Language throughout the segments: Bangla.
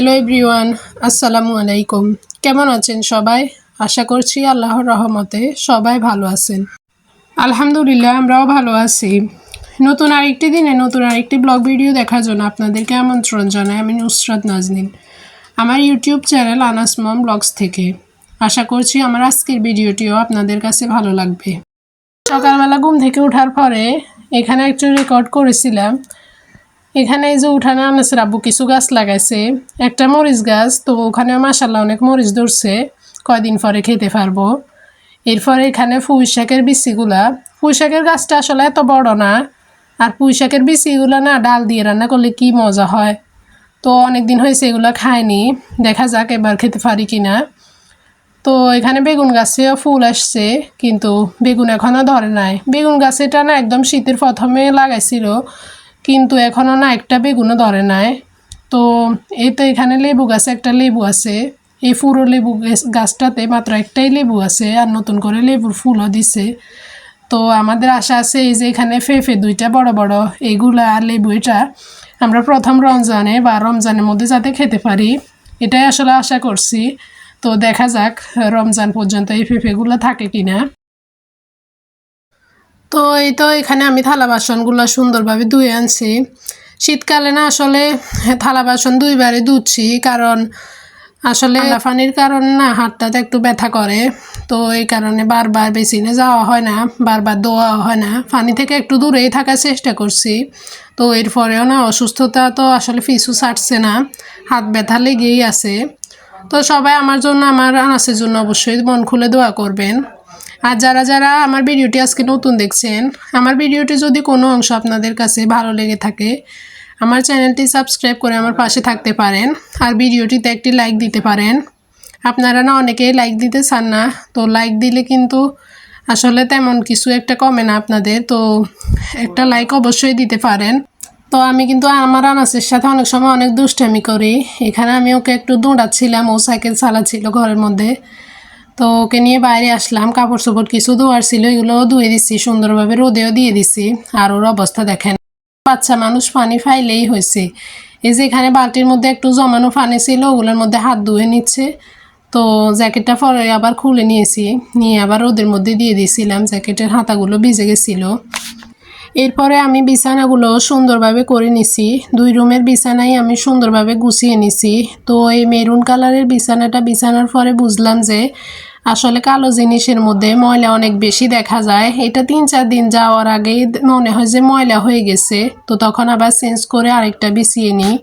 হ্যালো এভরিওয়ান, আসসালামু আলাইকুম। কেমন আছেন সবাই? আশা করছি আল্লাহর রহমতে সবাই ভালো আছেন। আলহামদুলিল্লাহ, আমরাও ভালো আছি। নতুন আরেকটি দিনে নতুন আরেকটি ব্লগ ভিডিও দেখার জন্য আপনাদেরকে আমন্ত্রণ জানাই। আমি নুসরাত নাজনীন, আমার ইউটিউব চ্যানেল আনাস মম ব্লগস থেকে। আশা করছি আমার আজকের ভিডিওটিও আপনাদের কাছে ভালো লাগবে। সকালবেলা ঘুম থেকে ওঠার পরে এখানে একটু রেকর্ড করেছিলাম। এখানে এই যে উঠানে আনাসের আব্বু কিছু গাছ লাগাইছে, একটা মরিচ গাছ, তো ওখানে মাশাআল্লাহ অনেক মরিচ ধরছে, কয়দিন পরে খেতে পারবো। এরপরে এখানে পুঁই শাকের বিচিগুলা, পুঁই শাকের গাছটা আসলে এত বড় না, আর পুঁই শাকের বিচিগুলো না ডাল দিয়ে রান্না করলে কি মজা হয়। তো অনেক দিন হয়েছে এগুলো খাইনি, দেখা যাক এবার খেতে পারি কিনা। তো এখানে বেগুন গাছেও ফুল আসছে, কিন্তু বেগুন এখনও ধরে নাই। বেগুন গাছেটা না একদম শীতের প্রথমে লাগাইছিল, কিন্তু এখনও না একটা বেগুনও ধরে নাই। তো এই তো এখানে লেবু গাছে একটা লেবু আছে, এই পুরো লেবু গাছটাতে মাত্র একটাই লেবু আছে, আর নতুন করে লেবুর ফুলও দিছে। তো আমাদের আশা আছে এই যে এখানে ফেফে দুইটা বড় বড় এইগুলা আর লেবু, এটা আমরা প্রথম রমজানে বা রমজানের মধ্যে যাতে খেতে পারি, এটাই আসলে আশা করছি। তো দেখা যাক রমজান পর্যন্ত এই ফেফেগুলো থাকে কিনা। তো এই তো এখানে আমি থালা বাসনগুলো সুন্দরভাবে ধুয়ে আনছি। শীতকালে না আসলে থালা বাসন দুইবারে ধুচ্ছি, কারণ আসলে পানির কারণে না হাতটাতে একটু ব্যথা করে। তো এই কারণে বারবার বেসিনে যাওয়া হয় না, বারবার ধোয়া হয় না, পানি থেকে একটু দূরেই থাকার চেষ্টা করছি। তো এরপরেও না অসুস্থতা তো আসলে পিছু ছাড়ছে না, হাত ব্যথা লেগেই আছে। তো সবাই আমার জন্য, আমার আনাসের জন্য অবশ্যই মন খুলে দোয়া করবেন। আর যারা যারা আমার ভিডিওটি আজকে নতুন দেখছেন, আমার ভিডিওটি যদি কোনো অংশ আপনাদের কাছে ভালো লেগে থাকে, আমার চ্যানেলটি সাবস্ক্রাইব করে আমার পাশে থাকতে পারেন, আর ভিডিওটিতে একটি লাইক দিতে পারেন। আপনারা না অনেকেই লাইক দিতে চান না, তো লাইক দিলে কিন্তু আসলে তেমন কিছু একটা কমে না আপনাদের, তো একটা লাইক অবশ্যই দিতে পারেন। তো আমি কিন্তু আমার আনাসের সাথে অনেক সময় অনেক দুষ্টামি করি। এখানে আমি ওকে একটু দৌড়াচ্ছিলাম, ও সাইকেল চালাচ্ছিল ঘরের মধ্যে। তো ওকে নিয়ে বাইরে আসলাম, কাপড় চোপড় কিছু ধোয়ার ছিল, এগুলোও ধুয়ে দিচ্ছি, সুন্দরভাবে রোদেও দিয়ে দিচ্ছি। আর ওর অবস্থা দেখেন, বাচ্চা মানুষ পানি ফাইলেই হয়েছে। এই যে এখানে বালতির মধ্যে একটু জমানো পানি ছিল, ওগুলোর মধ্যে হাত ধুয়ে নিচ্ছে। তো জ্যাকেটটা পরে আবার খুলে নিয়েছি, নিয়ে আবার রোদের মধ্যে দিয়ে দিয়েছিলাম, জ্যাকেটের হাতাগুলো ভিজে গেছিলো। এরপরে আমি বিছানাগুলো সুন্দরভাবে করে নিছি, 2 রুমের বিছানাই আমি সুন্দরভাবে গুছিয়ে নিছি। তো এই মেরুন কালারের বিছানাটা বিছানার পরে বুঝলাম যে আসলে কালো জিনিসের মধ্যে ময়লা অনেক বেশি দেখা যায়। এটা 3-4 দিন যাওয়ার আগেই মনে হয় যে ময়লা হয়ে গেছে, তো তখন আবার চেঞ্জ করে আরেকটা বিছিয়ে নিই।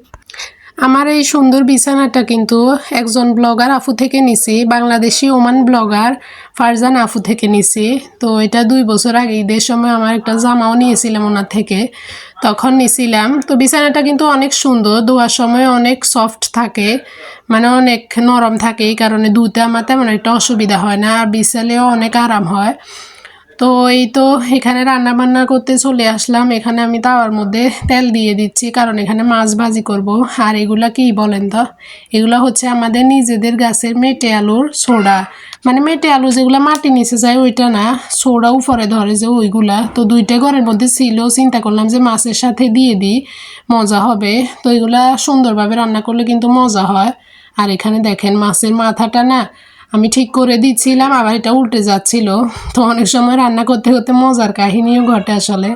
আমার এই সুন্দর বিছানাটা কিন্তু একজন ব্লগার আপু থেকে নিছি, বাংলাদেশি ওমান ব্লগার ফারজান আপু থেকে নিছি। তো এটা 2 বছর আগে ঈদের সময় আমার একটা জামাও নিয়েছিলাম ওনার থেকে, তখন নিছিলাম। তো বিছানাটা কিন্তু অনেক সুন্দর, ধোয়ার সময় অনেক সফট থাকে, মানে অনেক নরম থাকে, এই কারণে ধুতে আমার তেমন একটা অসুবিধা হয় না, আর বিছালেও অনেক আরাম হয়। তো এই তো এখানে রান্না বান্না করতে চলে আসলাম। এখানে আমি তাওয়ার মধ্যে তেল দিয়ে দিচ্ছি, কারণ এখানে মাছ ভাজি করব। আর এগুলা কি বলেন তো, এগুলা হচ্ছে আমাদের নিজেদের গাছের মেটে আলুর সোডা, মানে মেটে আলু যেগুলো মাটি নিচে যায় ওইটা না, সোডা উপরে ধরে যে ওইগুলা। তো 2টা ঘরের মধ্যে ছিল, চিন্তা করলাম যে মাছের সাথে দিয়ে দিই, মজা হবে। তো এগুলা সুন্দরভাবে রান্না করলে কিন্তু মজা হয়। আর এখানে দেখেন মাছের মাথাটা না আমি ঠিক করে দিচ্ছিলাম, আবার এটা উল্টে যাচ্ছিল। তো অনেক সময় রান্না করতে করতে মজার কাহিনীও ঘটে আসলে।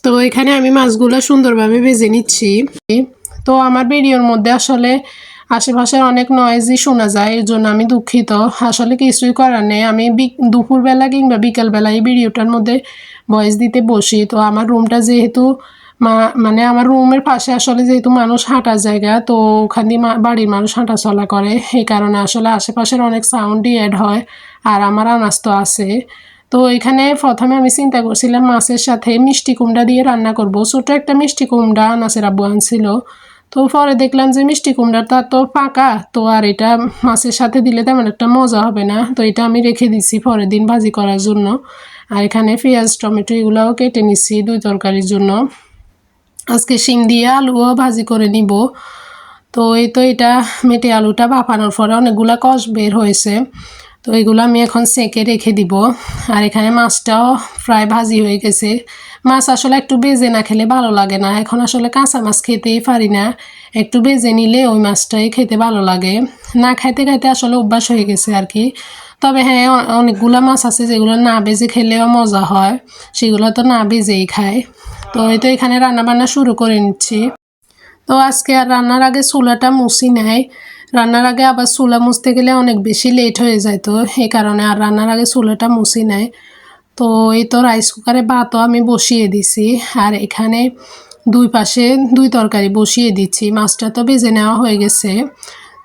তো এখানে আমি মাছগুলো সুন্দরভাবে ভেজে নিচ্ছি। তো আমার ভিডিওর মধ্যে আসলে আশেপাশে অনেক নয়েজই শোনা যায়, এর জন্য আমি দুঃখিত। আসলে কিছুই করার নেই, আমি দুপুরবেলা কিংবা বিকালবেলা এই ভিডিওটার মধ্যে ভয়েস দিতে বসি। তো আমার রুমটা যেহেতু মানে আমার রুমের পাশে আসলে যেহেতু মানুষ হাঁটার জায়গা, তো ওখানে বাড়ির মানুষ হাঁটা চলা করে, এই কারণে আসলে আশেপাশের অনেক সাউন্ডই অ্যাড হয়। আর আমার আনাজ তো আছে। তো এখানে প্রথমে আমি চিন্তা করছিলাম মাছের সাথে মিষ্টি কুমড়া দিয়ে রান্না করব, ছোটো একটা মিষ্টি কুমড়া আনাসের আব্বু আনছিল। তো পরে দেখলাম যে মিষ্টি কুমড়াটা তো পাকা, তো আর এটা মাছের সাথে দিলে তেমন একটা মজা হবে না, তো এটা আমি রেখে দিচ্ছি পরের দিন ভাজি করার জন্য। আর এখানে পেঁয়াজ টমেটো এগুলোও কেটে নিচ্ছি 2 তরকারির জন্য। আজকে শিম দিয়ে আলুও ভাজি করে নিব। তো এই তো এটা মেটে আলুটা ভাপানোর পরে অনেকগুলো কষ বের হয়েছে, তো এগুলো আমি এখন সেঁকে রেখে দিব। আর এখানে মাছটাও প্রায় ভাজি হয়ে গেছে, মাছ আসলে একটু ভেজে না খেলে ভালো লাগে না। এখন আসলে কাঁচা মাছ খেতেই পারি না, একটু ভেজে নিলে ওই মাছটাই খেতে ভালো লাগে। না খাইতে খাইতে আসলে অভ্যাস হয়ে গেছে আর কি। তবে হ্যাঁ, অনেকগুলো মাছ আছে যেগুলো না ভেজে খেলেও মজা হয়, সেগুলো তো না ভেজেই খায়। তো এই তো এখানে রান্নাবান্না শুরু করে নিচ্ছি। তো আজকে আর রান্নার আগে চুলাটা মুছি নাই। রান্নার আগে আবার চুলা মুছতে গেলে অনেক বেশি লেট হয়ে যায়, তো এই কারণে আর রান্নার আগে চুলাটা মুছি নাই। তো এই তো রাইস কুকারে ভাতও আমি বসিয়ে দিছি, আর এখানে দুই পাশে দুই তরকারি বসিয়ে দিচ্ছি। মাছটা তো ভেজে নেওয়া হয়ে গেছে।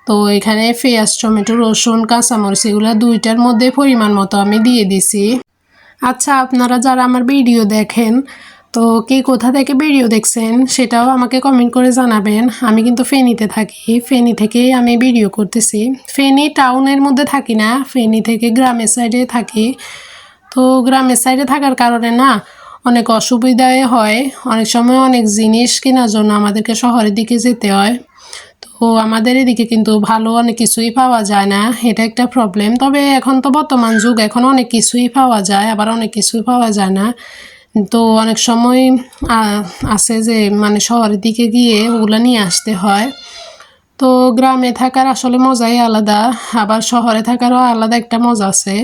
তো এখানে পেঁয়াজ, টমেটো, রসুন, কাঁচামরিচ এগুলো দুইটার মধ্যে পরিমাণ মতো আমি দিয়ে দিছি। আচ্ছা, আপনারা যারা আমার ভিডিও দেখেন, তো কে কোথা থেকে ভিডিও দেখছেন সেটাও আমাকে কমেন্ট করে জানাবেন। আমি কিন্তু ফেনীতে থাকি, ফেনী থেকেই আমি ভিডিও করতেছি। ফেনী টাউনের মধ্যে থাকি না, ফেনী থেকে গ্রামের সাইডে থাকি। তো গ্রামের সাইডে থাকার কারণে না অনেক অসুবিধাই হয়। অনেক সময় অনেক জিনিস কেনার জন্য আমাদেরকে শহরের দিকে যেতে হয়। তো আমাদের এদিকে কিন্তু ভালো অনেক কিছুই পাওয়া যায় না, এটা একটা প্রবলেম। তবে এখন তো বর্তমান যুগ, এখন অনেক কিছুই পাওয়া যায়, আবার অনেক কিছুই পাওয়া যায় না। তো অনেক সময় আছে যে মানে শহরের দিকে গিয়ে ওগুলো নিয়ে আসতে হয়। তো গ্রামে থাকার আসলে মজাই আলাদা, আবার শহরে থাকারও আলাদা একটা মজা আছে।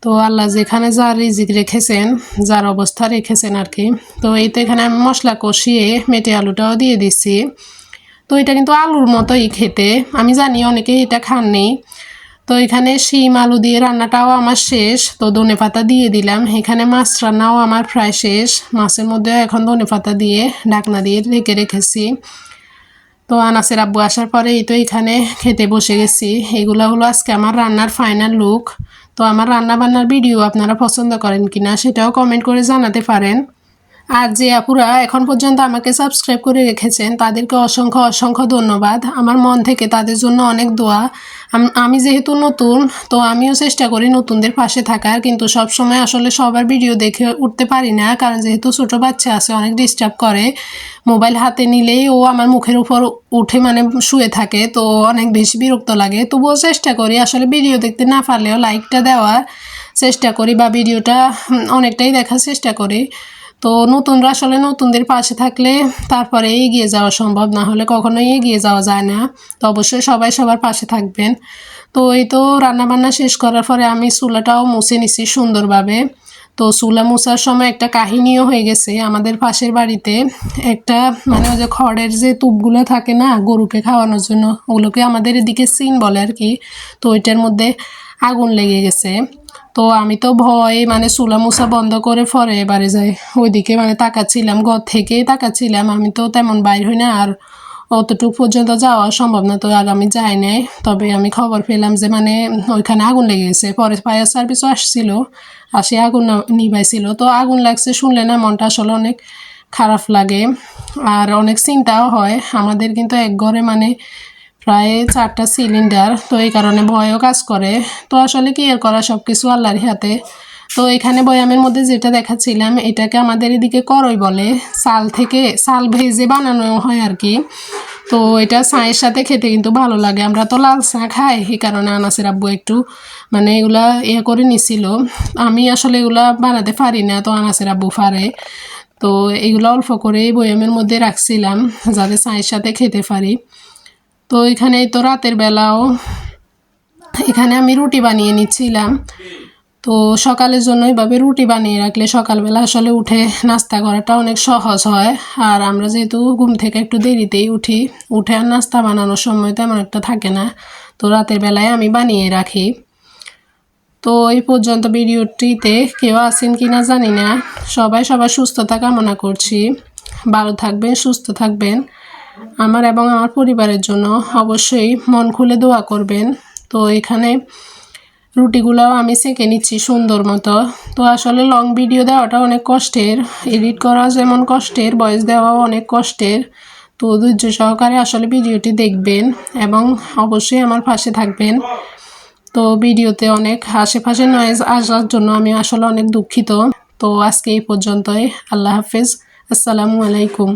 তো আল্লাহ যেখানে যার রিজিক রেখেছেন, যার অবস্থা রেখেছেন আর কি। তো এই তো এখানে আমি মশলা কষিয়ে মেটে আলুটাও দিয়ে দিছি। তো এটা কিন্তু আলুর মতোই খেতে, আমি জানি অনেকেই এটা খাননি। তো এখানে শিম আলু দিয়ে রান্নাটাও আমার শেষ, তো ধনেপাতা দিয়ে দিলাম। এখানে মাছ রান্নাও আমার প্রায় শেষ, মাছের মধ্যে এখন ধনেপাতা দিয়ে ঢাকনা দিয়ে রেখে রেখেছি। তো আনাসের আব্বু আসার পরে এই তো এখানে খেতে বসে গেছি। এগুলো হলো আজকে আমার রান্নার ফাইনাল লুক। তো আমার রান্না বান্নার ভিডিও আপনারা পছন্দ করেন কিনা সেটাও কমেন্ট করে জানাতে পারেন। আর যে আপুরা এখন পর্যন্ত আমাকে সাবস্ক্রাইব করে রেখেছেন তাদেরকে অসংখ্য অসংখ্য ধন্যবাদ। আমার মন থেকে তাদের জন্য অনেক দোয়া। আমি যেহেতু নতুন, তো আমিও চেষ্টা করি নতুনদের পাশে থাকার, কিন্তু সব সময় আসলে সবার ভিডিও দেখে উঠতে পারি না, কারণ যেহেতু ছোটো বাচ্চা আছে অনেক ডিস্টার্ব করে। মোবাইল হাতে নিলেই ও আমার মুখের উপর উঠে মানে শুয়ে থাকে, তো অনেক বেশি বিরক্ত লাগে। তবুও চেষ্টা করি আসলে ভিডিও দেখতে না পারলেও লাইকটা দেওয়ার চেষ্টা করি, বা ভিডিওটা অনেকটাই দেখার চেষ্টা করি। তো নতুনরা আসলে নতুনদের পাশে থাকলে তারপরে এগিয়ে যাওয়া সম্ভব, না হলে কখনোই এগিয়ে যাওয়া যায় না। তো অবশ্যই সবাই সবার পাশে থাকবেন। তো এই তো রান্নাবান্না শেষ করার পরে আমি চুলাটাও মুছে নিছি সুন্দরভাবে। তো চুলা মুছার সময় একটা কাহিনীও হয়ে গেছে। আমাদের পাশের বাড়িতে একটা মানে ওই যে খড়ের যে তুপগুলো থাকে না গরুকে খাওয়ানোর জন্য, ওগুলোকে আমাদের এদিকে সিন বলে আর কি। তো ওইটার মধ্যে আগুন লেগে গেছে। তো আমি তো ভয়ে মানে চুলা মুছা বন্ধ করে পরে এবারে যাই ওইদিকে মানে তাকাচ্ছিলাম, ঘর থেকেই তাকাচ্ছিলাম। আমি তো তেমন বাইর হই না, আর অতটুকু পর্যন্ত যাওয়া সম্ভব না, তো আর আমি যাই নাই। তবে আমি খবর পেলাম যে মানে ওইখানে আগুন লেগে গেছে। পরে ফায়ার সার্ভিসও আসছিল, আসে আগুন নিভাইছিল। তো আগুন লাগছে শুনলে না মনটা আসলে অনেক খারাপ লাগে, আর অনেক চিন্তাও হয়। আমাদের কিন্তু এক ঘরে মানে প্রায় 4টা সিলিন্ডার, তো এই কারণে ভয়ও কাজ করে। তো আসলে কি এর করা, সব কিছু আল্লাহর হাতে। তো এখানে বয়ামের মধ্যে যেটা দেখাচ্ছিলাম এটাকে আমাদের এদিকে করই বলে, চাল ভেজে বানানো হয় আর কি। তো এটা চায়ের সাথে খেতে কিন্তু ভালো লাগে। আমরা তো লাল চা খাই, এই কারণে আনাসের আব্বু একটু মানে এগুলা করে নিছিল। আমি আসলে এগুলা বানাতে পারি না, তো আনাসের আব্বু পারে। তো এগুলো অল্প করে বয়ামের মধ্যে রাখছিলাম যাতে চায়ের সাথে খেতে পারি। তো এখানে তো রাতের বেলাও এখানে আমি রুটি বানিয়ে নিচ্ছিলাম। তো সকালের জন্য এইভাবে রুটি বানিয়ে রাখলে সকালবেলা আসলে উঠে নাস্তা করাটা অনেক সহজ হয়। আর আমরা যেহেতু ঘুম থেকে একটু দেরিতেই উঠে আর নাস্তা বানানোর সময় তেমন একটা থাকে না, তো রাতের বেলায় আমি বানিয়ে রাখি। তো এই পর্যন্ত ভিডিওটিতে কেউ আছেন কি না জানি না, সবাই সবার সুস্থতা কামনা করছি। ভালো থাকবেন, সুস্থ থাকবেন। আমার এবং আমার পরিবারের জন্য অবশ্যই মন খুলে দোয়া করবেন। তো এখানে রুটিগুলোও আমি সেঁকে নিচ্ছি সুন্দর মতো। তো আসলে লং ভিডিও দেওয়াটা অনেক কষ্টের, এডিট করা যেমন কষ্টের, ভয়েস দেওয়াও অনেক কষ্টের। তো ধৈর্য সহকারে আসলে ভিডিওটি দেখবেন এবং অবশ্যই আমার পাশে থাকবেন। তো ভিডিওতে অনেক আশেপাশে নয়েজ আসার জন্য আমি আসলে অনেক দুঃখিত। তো আজকে এই পর্যন্তই। আল্লাহ হাফেজ, আসসালামু আলাইকুম।